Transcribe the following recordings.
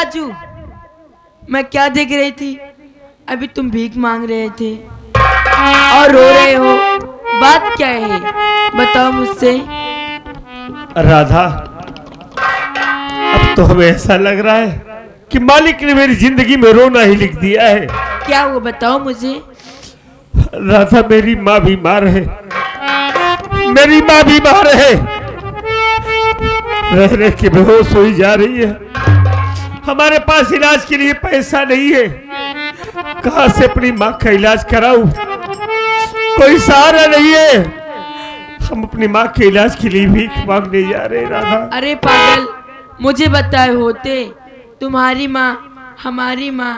राजू, मैं क्या देख रही थी? अभी तुम भीख मांग रहे थे और रो रहे हो। बात क्या है, बताओ मुझसे। राधा, अब तो हमें ऐसा लग रहा है कि मालिक ने मेरी जिंदगी में रोना ही लिख दिया है। क्या हुआ, बताओ मुझे। राधा, मेरी माँ बीमार है, मेरी माँ बीमार है, रह रह के बेहोश हो जा रही है। हमारे पास इलाज के लिए पैसा नहीं है, कहां से अपनी माँ का इलाज कराऊं? कोई सहारा नहीं है, हम अपनी माँ के इलाज के लिए भीख मांगने जा रहे हैं। राधा, अरे पागल, मुझे बताए होते। तुम्हारी माँ, हमारी माँ,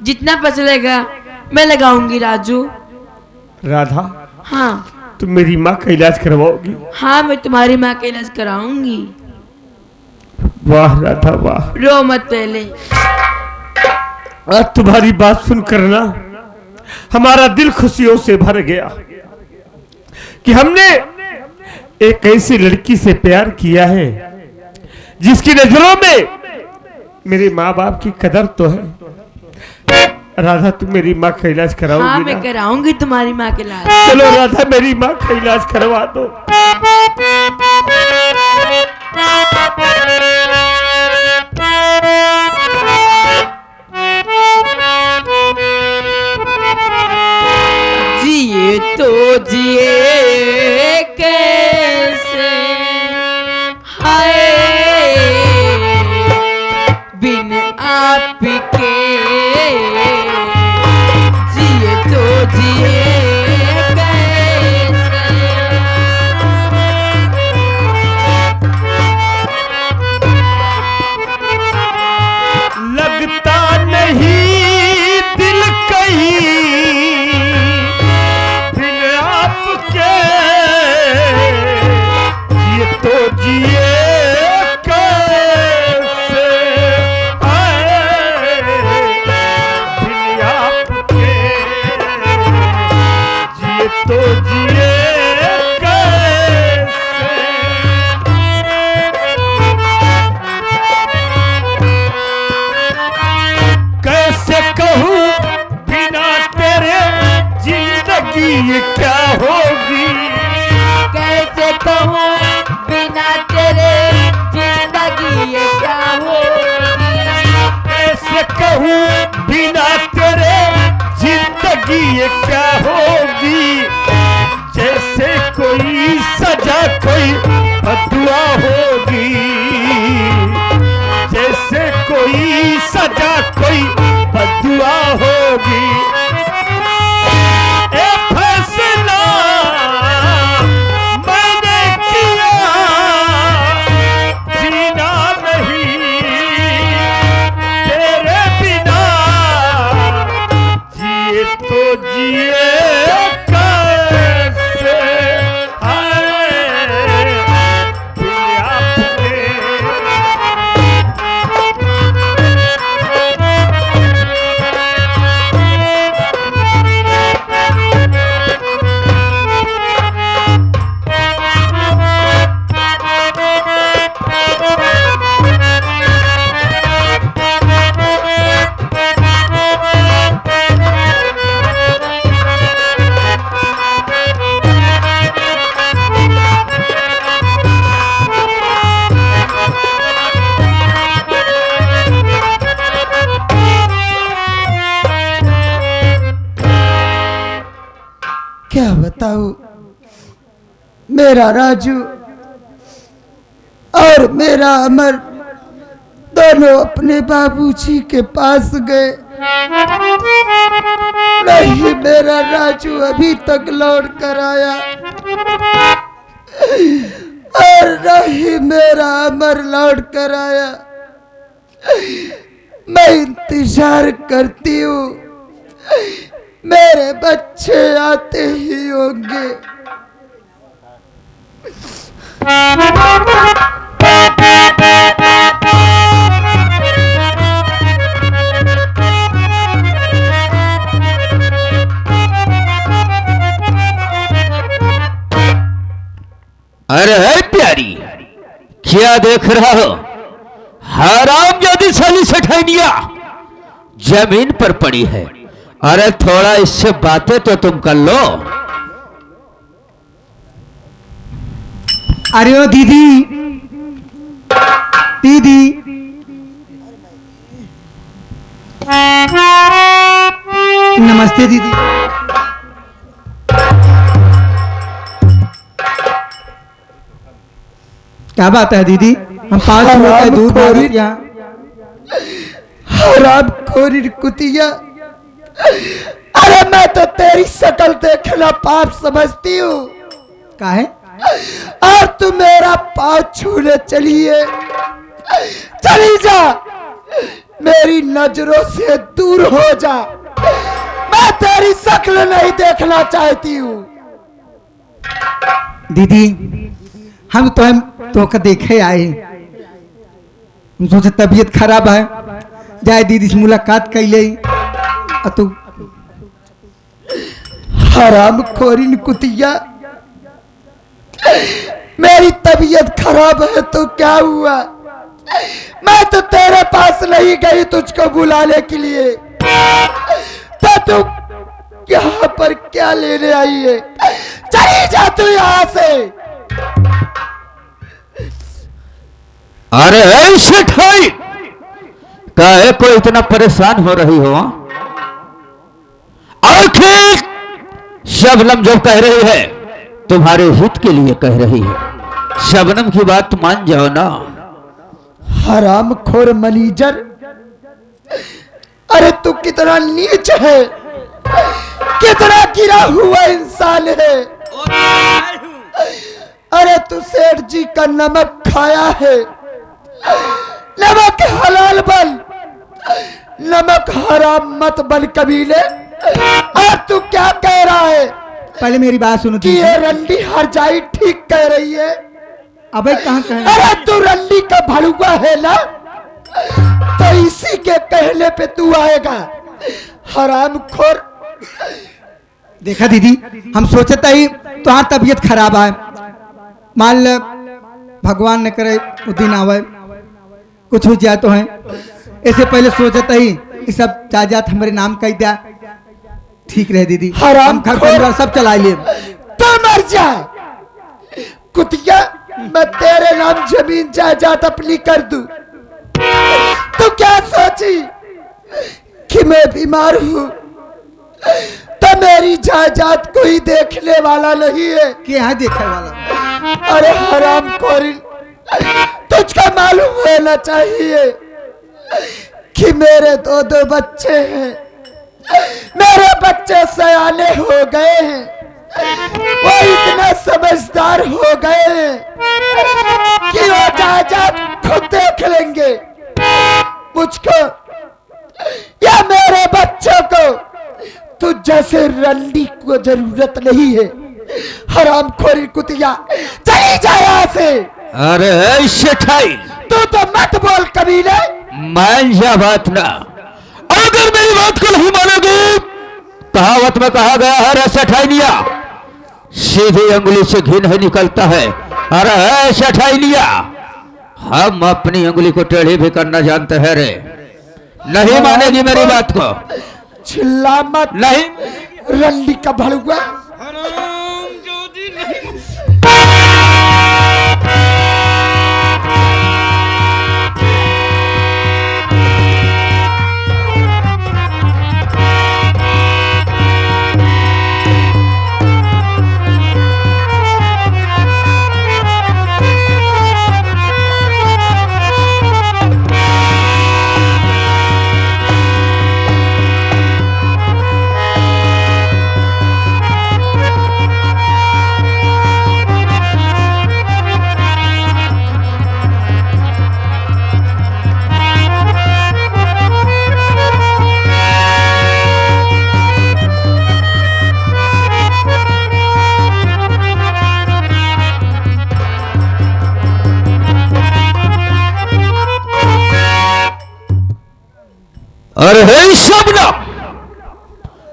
जितना पैसा लगेगा मैं लगाऊंगी राजू। राधा, हाँ, तुम मेरी माँ का इलाज करवाओगी? हाँ, मैं तुम्हारी माँ का इलाज कराऊंगी। वाह राधा वाह, रो मत पहले। आज तुम्हारी बात सुनकर ना हमारा दिल खुशियों से भर गया कि हमने एक ऐसी लड़की से प्यार किया है जिसकी नजरों में मेरे माँ बाप की कदर तो है। राधा, तुम मेरी माँ का इलाज कराओगी? हाँ, मैं कराऊंगी तुम्हारी माँ का इलाज। चलो राधा, मेरी माँ का इलाज करवा दो। जिए तो जिए कैसे, हाय बिन आपके, जिए तो जिए कैसे। लगता नहीं दिल कहीं बिन आपके, ये तो जिए कैसे, आए बिन आपके, ये तो जिए कैसे कहूँ बिना तेरे जिंदगी ये क्या होगी, कैसे कहूँ बिना तेरे जिंदगी ये क्या होगी, कैसे कहूँ बिना तेरे जिंदगी ये क्या होगी। जैसे कोई सजा कोई बदुआ होगी, जैसे कोई सजा कोई बदुआ होगी। ए फैसला मैंने किया, जीना नहीं तेरे बिना, जिए तो जिए कैसे, हाय बिन आपके। क्या बताऊं, मेरा राजू और मेरा अमर दोनों अपने बाबूजी के पास गए। नहीं मेरा राजू अभी तक लौट कर आया और नहीं मेरा अमर लौट कर आया। मैं इंतजार करती हूँ, मेरे बच्चे आते ही होंगे। अरे है प्यारी, क्या देख रहा हो? हरामजादी साली सेठानिया जमीन पर पड़ी है। अरे थोड़ा इससे बातें तो तुम कर लो। अरे ओ दीदी, दीदी, नमस्ते दीदी। क्या बात है दीदी? हम 5 किलो का दूध मांगते यहाँ। हराम खोरी कुतिया, अरे मैं तो तेरी शक्ल देखना पाप समझती हूँ। का है? और तू मेरा पाँव छूने चलिए, चली जा, मेरी नजरों से दूर हो जा। मैं तेरी शक्ल नहीं देखना चाहती हूँ। दीदी, हम तो देखे आए, हम सोचे तबीयत खराब है, जाए दीदी से मुलाकात कर ले। तू हराम खोरी कुतिया, मेरी तबीयत खराब है तो क्या हुआ? मैं तो तेरे पास नहीं गई तुझको बुलाने के लिए, तो तू यहाँ पर क्या लेने आई है? चली जा तू यहाँ से। अरे ऐसे ठाई काहे को इतना परेशान हो रही हो? आखिर शबनम जो कह रही है तुम्हारे हित के लिए कह रही है। शबनम की बात मान जाओ ना। हराम खोर मनीजर, अरे तू कितना नीच है, कितना गिरा हुआ इंसान है। अरे तू सेठ जी का नमक खाया है, नमक हलाल बन, नमक हराम मत बन कबीले। और तू क्या कह रहा है? पहले मेरी बात सुनो कि ये रंडी हरजाई ठीक कह रही है। अबे कहाँ कहे? अरे तू रंडी का भड़ुआ है ना, तो इसी के कहने पे तू आएगा, हराम खोर। देखा दीदी, हम सोचता ही तुम्हारी तबीयत खराब है, मान ले भगवान ने करे वो दिन आवे, कुछ हो जाए तो है। ऐसे पहले सोचता ही ये सब जायदाद हमारे नाम कर दिया, ठीक रहे दीदी। हराम हम घर परिवार सब चला लिए। तो मर जा कुतिया, मैं तेरे नाम जमीन जायदाद अपनी कर दूं। तो क्या सोची कि मैं बीमार हूँ तो मेरी जायदाद कोई देखने वाला नहीं है? क्या है देखने वाला? अरे हराम खोरी, तुझको मालूम होना चाहिए कि मेरे 2 बच्चे हैं, मेरे बच्चे सयाने हो गए हैं, वो इतना समझदार हो गए हैं कि वो जायदाद खुद देख लेंगे। मुझको या मेरे बच्चों को तू जैसे रंडी को जरूरत नहीं है। हराम खोरी कुतिया, चली जा यहाँ से। अरे ऐसे ठाई तू तो मत बोल कबीले। मान जा बात ना। अगर मेरी बात को नहीं मानोगे, कहावत में कहा गया है रे सेठानिया, सीधी अंगुली से घी नहीं निकलता है। अरे है सेठानिया, हम अपनी अंगुली को टेढ़ी भी करना जानते हैं रे। नहीं मानेगी मेरी बात को? चिल्ला मत। नहीं रंडी का भड़ुआ। अरे हे शबनम,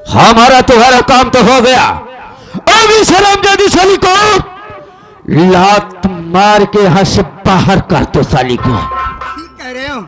हमारा तुम्हारा काम तो हो गया। अब इस हरामजादी साली को लात मार के यहाँ से बाहर कर दो साली को। ठीक कह रहे, हो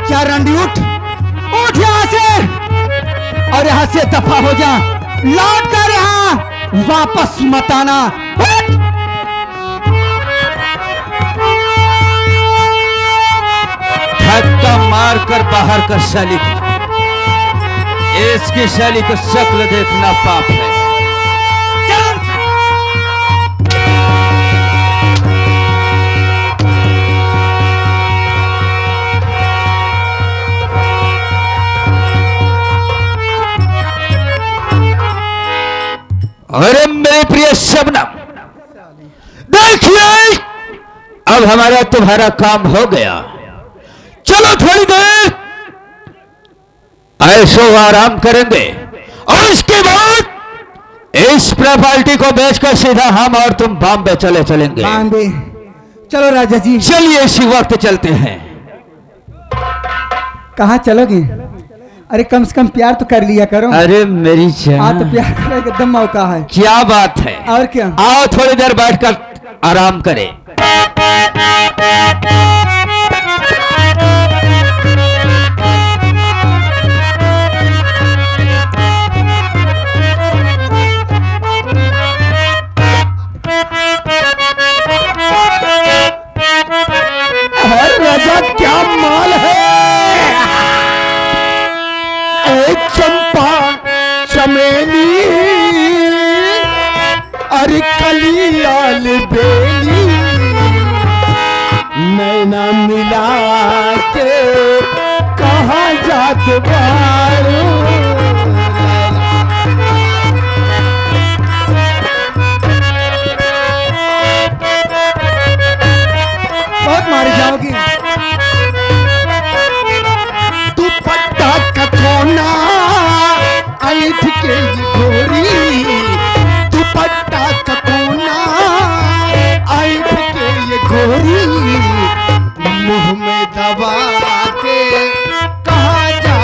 क्या रंडी, उठ उठ यहाँ से और यहाँ से दफा हो जा। लौट कर यहाँ वापस मत आना। उठ! धक्का मार कर बाहर कर शैली को। इसकी शैली को शक्ल देखना पाप है। अरे मेरे प्रिय शबनम, देखिए अब हमारा तुम्हारा काम हो गया। चलो थोड़ी देर ऐशो आराम करेंगे और इसके बाद इस प्रॉपर्टी को बेचकर सीधा हम और तुम बॉम्बे चलेंगे। बॉम्बे चलो राजा जी। चलिए इसी वक्त चलते हैं। कहाँ चलोगे? अरे कम से कम प्यार तो कर लिया करो। अरे मेरी हाँ तो जान, प्यार करने का दम मौका है। क्या बात है। और क्या? आओ थोड़ी देर बैठकर आराम करें। राजा क्या माल है। चंपा चमेली अरे कलियाल बेली नैना मिला के कहाँ जात बारू। बहुत मारे जाओगी। दुपट्टा कटोना ऐठ के ये घोरी, दुपट्टा कटोना ऐठ के ये घोरी, मुंह में दबा के कहाँ जा।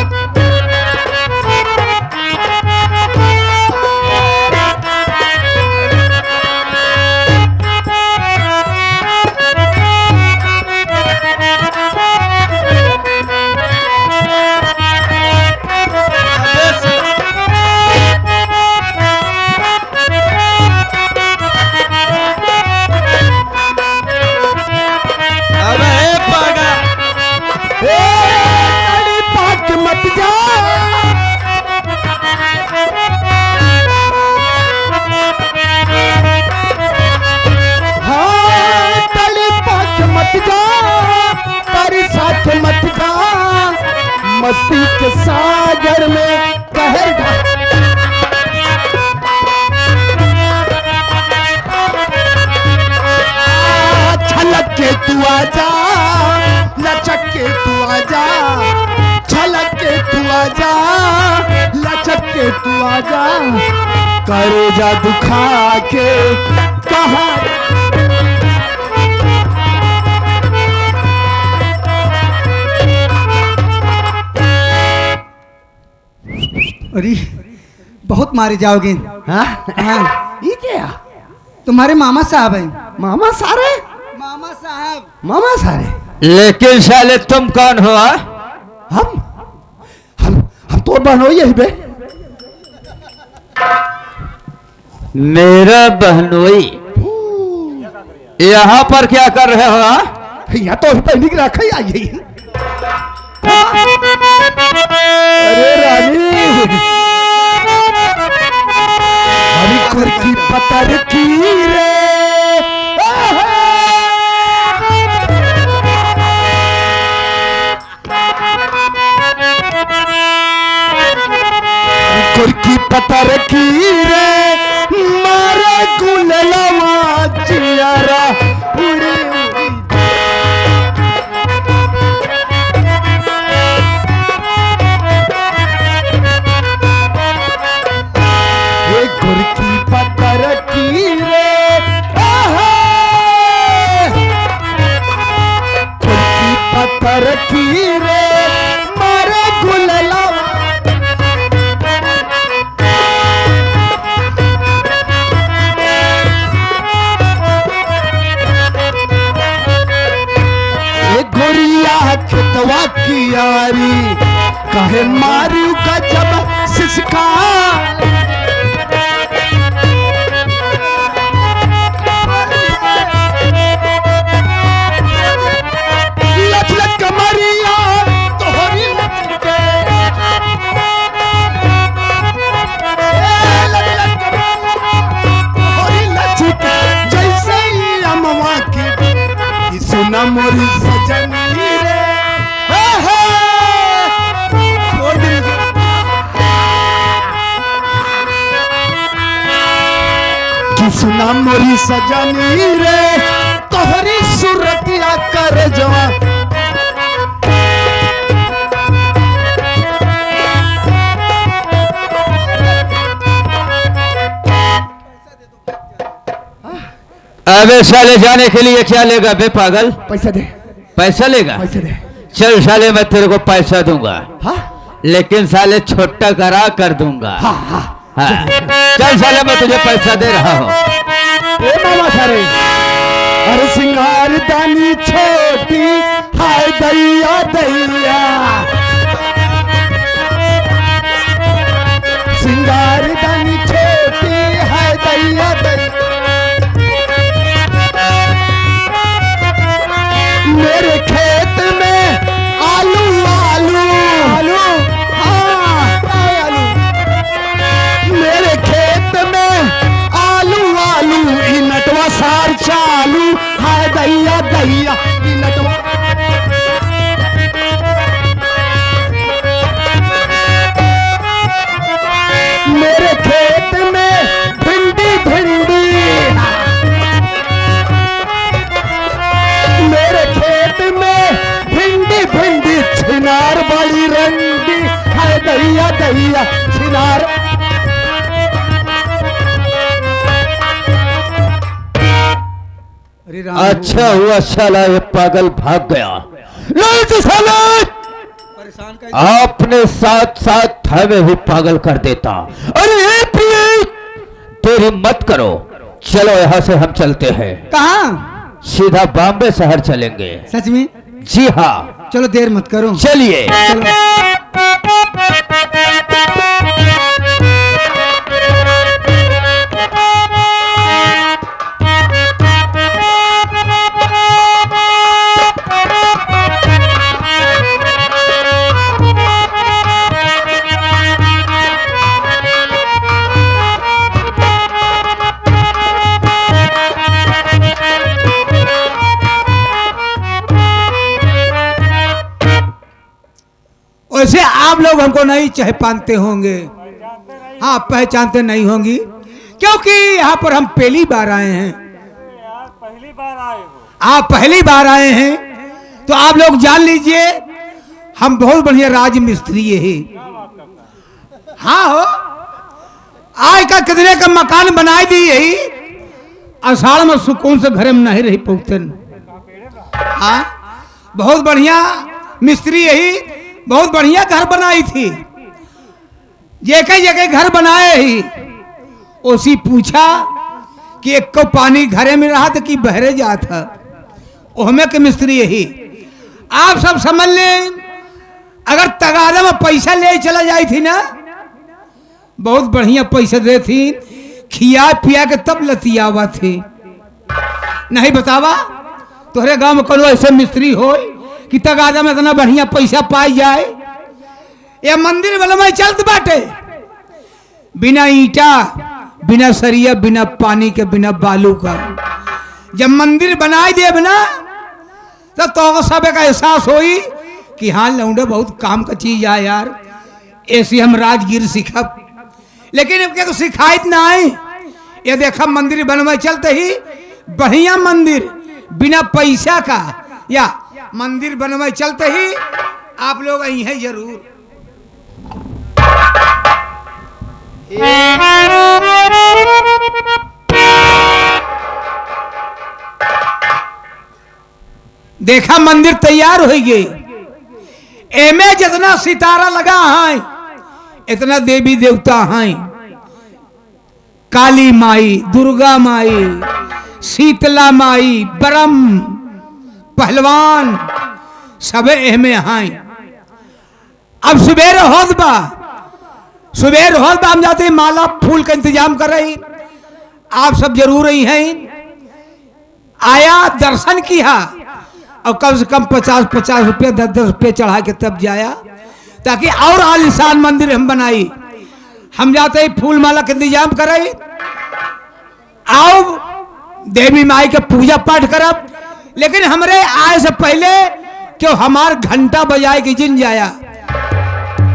मस्ती के सागर में कहर छलक के तू आजा, लचक के तू आजा, छलक के तू आजा, लचक के तू आजा, करेजा दुखा के कहा। अरे बहुत मारे जाओगे। हाँ? हाँ ये क्या? तुम्हारे मामा साहब हैं। मामा सारे? मामा साहब। मामा सारे? लेकिन साले तुम कौन हो? हम हम तो बहनोई है बे। मेरा बहनोई यहाँ पर क्या कर रहे हो? यहाँ तो पहली की रखा ही आई है। अरे रानी हरी खोर की पतर की रे, खोर की पतर की रे, मारा गुललवा चियारा उड़ी उड़ी। यारी कहे मारू का जब सिसका लच लच कमरिया तोहरी लचके लच लच तोहरी लचके जैसे ही अमवा की सुना मोरी सजनी रे छोड़ दे कि सुना मोरी सजनी रे तोहरी सूरतिया कर जवा अबे साले जाने के लिए क्या लेगा बे पागल? पैसा दे पैसा लेगा? पैसा दे चल साले मैं तेरे को पैसा दूंगा, हाँ लेकिन साले छोटा करा कर दूंगा। हाँ हाँ हाँ। चल साले मैं तुझे पैसा दे रहा हूँ। ए मामा सारे अरे सिंगार दानी छोटी हाय दैया दैया सिंगार दानी छोटी हाय दैया दैया मेरे खेत में आलू आलू आलू हाँ आलू मेरे खेत में आलू आलू ई नटवा सार चालू हाय दैया दैया ई नटवा मेरे खेत में भिंडी भिंडी मेरे खेत में भिंडी भिंडी छिनार बड़ी रंडी हाय दैया दैया छिनार अरे राम अच्छा हुआ साला ये पागल भाग गया, नहीं तो साला परेशान कर अपने साथ साथ हमें भी पागल कर देता। अरे ए प्रिय तेरी मत करो, चलो यहाँ से हम चलते हैं, कहाँ? सीधा बॉम्बे शहर चलेंगे। सच में? जी हाँ चलो देर मत करो, चलिए। चलो। वैसे आप लोग हमको नहीं पहचानते होंगे, हाँ पहचानते नहीं होंगी, क्योंकि यहाँ पर हम पहली बार आए हैं। पहली बार आए हो? आप पहली बार आए हैं तो आप लोग जान लीजिए हम बहुत बढ़िया राज मिस्त्री है। हाँ हो आज का कितने का मकान बनाए दी यही आषाढ़ में सुकून से घर में नहीं रही पहुंचन। हाँ बहुत बढ़िया मिस्त्री यही बहुत बढ़िया घर बनाई थी, जेके जेके घर बनाए ही उसी पूछा कि एक को पानी घरे में रहा था कि बहरे जा था, ओहमे के मिस्त्री यही। आप सब समझ लें अगर तगादा में पैसा ले चला जाई थी ना, बहुत बढ़िया पैसा दे थी, खिया पिया के तब लतियावा थी। नहीं बतावा तोहरे गांव में कोनो ऐसे मिस्त्री हो कि तगादा में इतना बढ़िया पैसा पाई जाए। ये मंदिर बनवा चलत बाटे बिना ईटा बिना सरिया बिना पानी के बिना बालू का। जब मंदिर बनाए देव ना तो सब का एहसास होई कि हाँ लौंडे बहुत काम का चीज है यार, ऐसी हम राजगीर सीखब। लेकिन इनके सिखाइत ना आई। ये देखा मंदिर बनवा चलते ही बढ़िया मंदिर बिना पैसा का या मंदिर बनवा चलते ही आप लोग आई हैं जरूर। देखा मंदिर तैयार हो गई, एमे जितना सितारा लगा है इतना देवी देवता हैं, काली माई, दुर्गा माई, शीतला माई, ब्रह्म, पहलवान सब एहमे हैं। अब सुबेर होत बा, सुबेर होत बा, हम जाते माला फूल का इंतजाम कर रही। आप सब जरूर ही हैं, आया दर्शन किया और कम से कम 50-50 रुपये 10-10 रुपये चढ़ा के तब जाया, ताकि और आलिशान मंदिर हम बनाई। हम जाते ही फूल माला का इंतजाम कर रही, आओ देवी माई के पूजा पाठ करब। लेकिन हमरे आए से पहले क्यों हमार घंटा बजाए कि जिन जाया,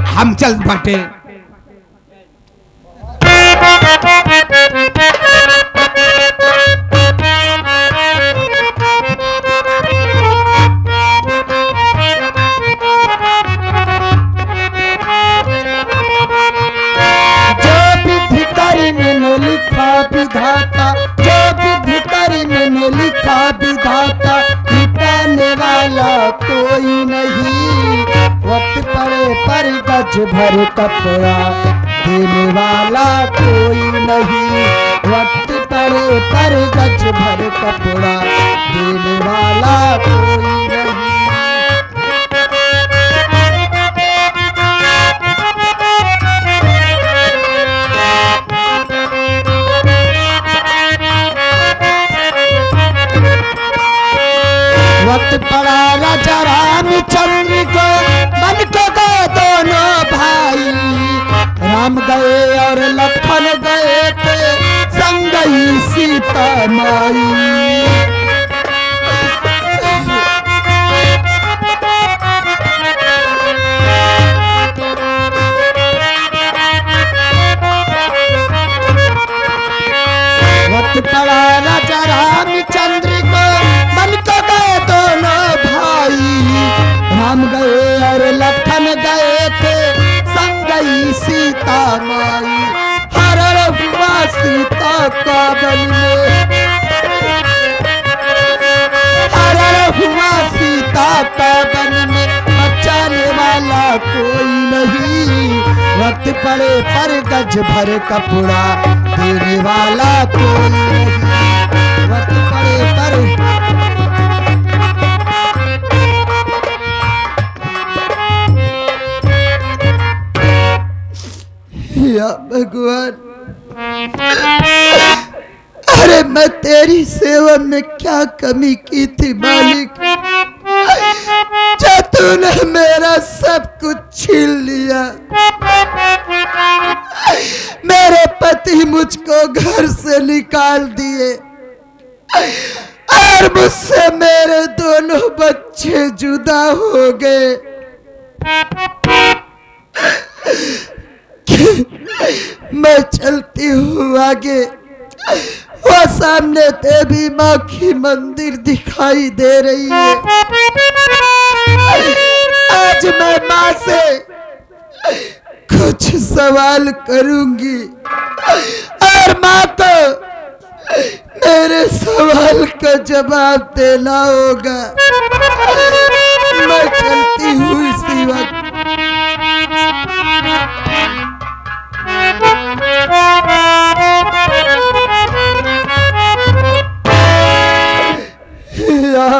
हम चल बाटे। विधाता, जो विधि करी मैंने लिखा विधाता, मिटाने वाला कोई नहीं। वक्त पड़े पर गज भर कपड़ा देने वाला कोई नहीं। वक्त पड़े पर गज भर कपड़ा देने वाला कोई नहीं। वक्त पड़ा राजा रामचंद्र को, बन को गए दोनों भाई। राम गए और लखन गए थे, संग गई सीता माई। वक्त पड़ा राजा रामचंद्र को, बन को गए दोनों भाई। राम गए और लखन गए थे, संग गई सीता माई। हरण हुआ सीता का बन में, हरण हुआ सीता का बन में, बचाने वाला कोई नहीं। वक्त पड़े पर गज भर कपड़ा देने वाला कोई नहीं। वक्त पड़े पर या भगवान, अरे मैं तेरी सेवा में क्या कमी की थी मालिक, जो तूने मेरा सब कुछ छीन लिया। मेरे पति मुझको घर से निकाल दिए और मुझसे मेरे दोनों बच्चे जुदा हो गए। मैं चलती हूँ आगे, वो सामने देवी माँ की मंदिर दिखाई दे रही है। आज मैं माँ से कुछ सवाल करूंगी और माँ को मेरे सवाल का जवाब देना होगा। मैं चलती हूँ इसी वक्त।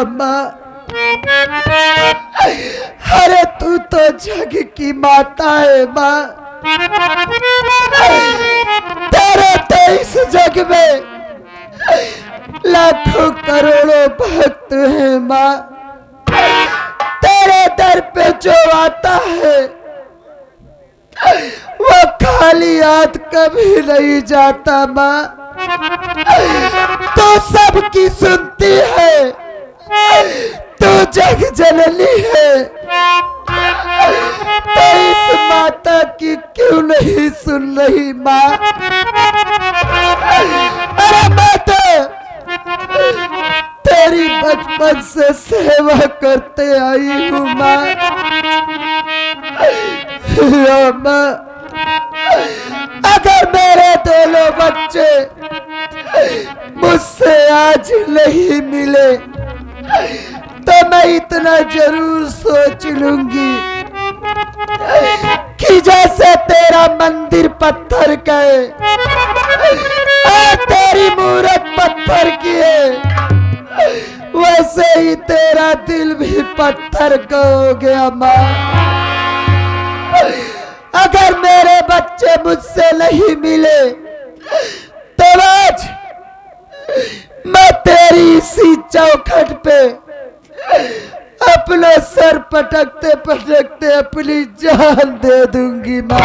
माँ, अरे तू तो जग की माता है माँ। तेरे 23 जग में लाखों करोड़ों भक्त हैं माँ। तेरे दर पे जो आता है वो खाली हाथ कभी नहीं जाता माँ। तो सबकी सुनती है, तो जग जननी है, तो इस माता की क्यों नहीं सुन रही माँ। अरे मैं तो तेरी बचपन से सेवा करते आई हूँ माँ। माँ, अगर मेरे दोनों बच्चे मुझसे आज नहीं मिले तो मैं इतना जरूर सोच लूंगी कि जैसे तेरा मंदिर पत्थर का है और तेरी मूरत पत्थर की है, वैसे ही तेरा दिल भी पत्थर का हो गया माँ। अगर मेरे बच्चे मुझसे नहीं मिले तो आज मैं तेरी इसी चौखट पे अपना सर पटकते पटकते अपनी जान दे दूंगी माँ।